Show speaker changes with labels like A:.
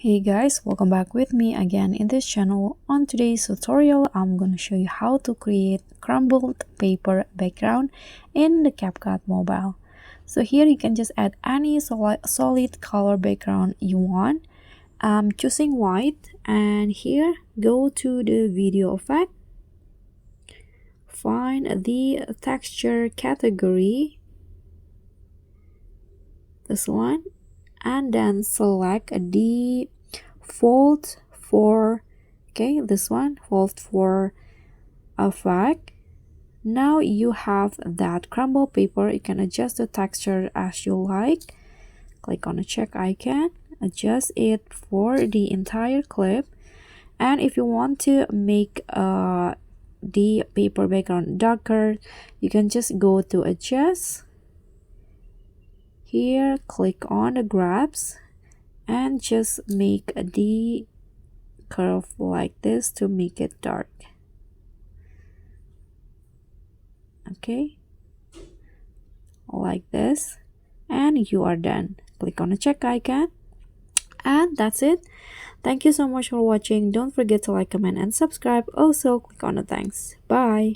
A: Hey guys, welcome back with me again in this channel. On today's tutorial, I'm going to show you how to create crumbled paper background in the CapCut Mobile. So here you can just add any solid color background you want. I'm choosing white, and here go to the video effect. Find the texture category, this one, and then select the fold for this one, fold for effect. Now you have that crumble paper. You can adjust the texture as you like. Click on the check icon, adjust it for the entire clip. And if you want to make the paper background darker, you can just go to adjust. Here, click on the grabs and just make the curve like this to make it dark. Okay, like this, and you are done. Click on the check icon, and that's it. Thank you so much for watching. Don't forget to like, comment, and subscribe. Also, click on the thanks. Bye.